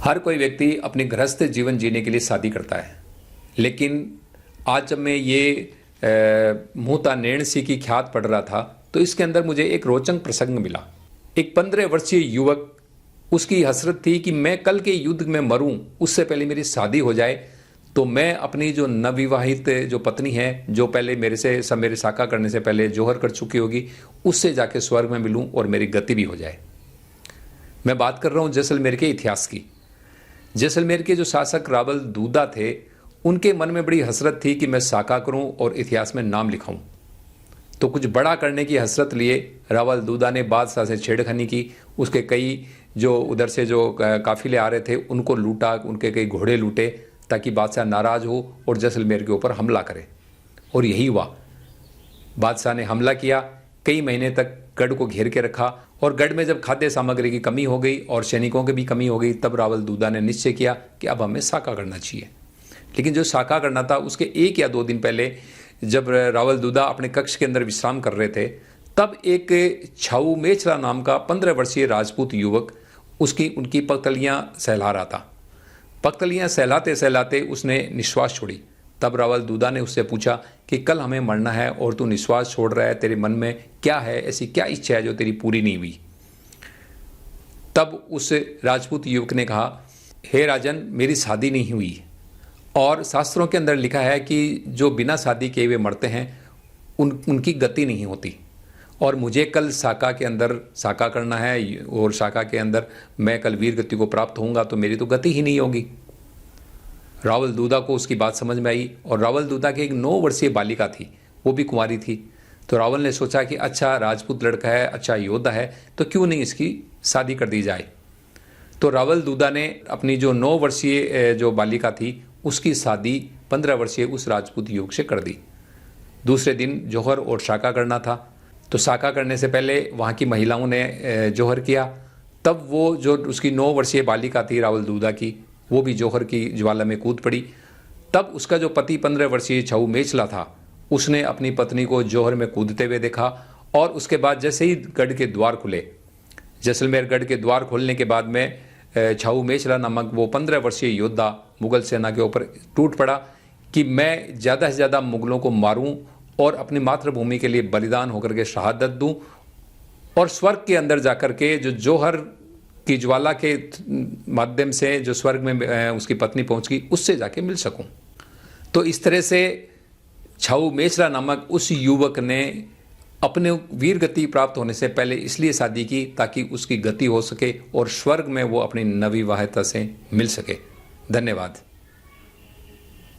हर कोई व्यक्ति अपने गृहस्थ जीवन जीने के लिए शादी करता है, लेकिन आज जब मैं ये मुहता नेणसी की ख्यात पढ़ रहा था तो इसके अंदर मुझे एक रोचक प्रसंग मिला। एक 15 वर्षीय युवक, उसकी हसरत थी कि मैं कल के युद्ध में मरूं उससे पहले मेरी शादी हो जाए तो मैं अपनी जो नवविवाहित जो पत्नी है, जो पहले मेरे साका करने से पहले जोहर कर चुकी होगी, उससे जाके स्वर्ग में मिलूं और मेरी गति भी हो जाए। मैं बात कर रहा हूं जैसलमेर के इतिहास की। जैसलमेर के जो शासक रावल दूदा थे, उनके मन में बड़ी हसरत थी कि मैं साका करूं और इतिहास में नाम लिखाऊं। तो कुछ बड़ा करने की हसरत लिए रावल दूदा ने बादशाह से छेड़खानी की। उसके कई जो उधर से जो काफिले आ रहे थे उनको लूटा, उनके कई घोड़े लूटे ताकि बादशाह नाराज हो और जैसलमेर के ऊपर हमला करे। और यही हुआ। बादशाह ने हमला किया, कई महीने तक गढ़ को घेर के रखा और गढ़ में जब खाद्य सामग्री की कमी हो गई और सैनिकों की भी कमी हो गई, तब रावल दूदा ने निश्चय किया कि अब हमें साका करना चाहिए। लेकिन जो साका करना था उसके 1 या 2 दिन पहले जब रावल दूदा अपने कक्ष के अंदर विश्राम कर रहे थे, तब एक छाऊ मेचला नाम का 15 वर्षीय राजपूत युवक उनकी पगतलियां सहला रहा था। पगतलियां सहलाते सहलाते उसने निश्वास छोड़ी। तब रावल दूदा ने उससे पूछा कि कल हमें मरना है और तू निश्वास छोड़ रहा है, तेरे मन में क्या है, ऐसी क्या इच्छा है जो तेरी पूरी नहीं हुई। तब उस राजपूत युवक ने कहा, हे राजन, मेरी शादी नहीं हुई और शास्त्रों के अंदर लिखा है कि जो बिना शादी किए हुए मरते हैं उनकी गति नहीं होती, और मुझे कल साका के अंदर साका करना है और साका के अंदर मैं कल वीर गति को प्राप्त होऊंगा तो मेरी तो गति ही नहीं होगी। रावल दूदा को उसकी बात समझ में आई और रावल दूदा की एक 9 वर्षीय बालिका थी, वो भी कुंवारी थी। तो रावल ने सोचा कि अच्छा राजपूत लड़का है, अच्छा योद्धा है, तो क्यों नहीं इसकी शादी कर दी जाए। तो रावल दूदा ने अपनी जो 9 वर्षीय जो बालिका थी उसकी शादी 15 वर्षीय उस राजपूत युवक से कर दी। दूसरे दिन जोहर और साका करना था, तो साका करने से पहले वहाँ की महिलाओं ने जोहर किया। तब वो जो उसकी 9 वर्षीय बालिका थी रावल दूदा की, वो भी जोहर की ज्वाला में कूद पड़ी। तब उसका जो पति 15 वर्षीय छाऊ मेचला था, उसने अपनी पत्नी को जोहर में कूदते हुए देखा। और उसके बाद जैसे ही गढ़ के द्वार खुले, जैसलमेर गढ़ के द्वार खोलने के बाद में छाऊ मेचला नामक वो 15 वर्षीय योद्धा मुगल सेना के ऊपर टूट पड़ा कि मैं ज़्यादा से ज़्यादा मुगलों को मारूं और अपनी मातृभूमि के लिए बलिदान होकर के शहादत दूं और स्वर्ग के अंदर जाकर के जो जोहर की ज्वाला के माध्यम से जो स्वर्ग में उसकी पत्नी पहुंच गई, उससे जाके मिल सकूं। तो इस तरह से छाऊ मेचला नामक उस युवक ने अपने वीर गति प्राप्त होने से पहले इसलिए शादी की ताकि उसकी गति हो सके और स्वर्ग में वो अपनी नवविवाहिता से मिल सके। धन्यवाद।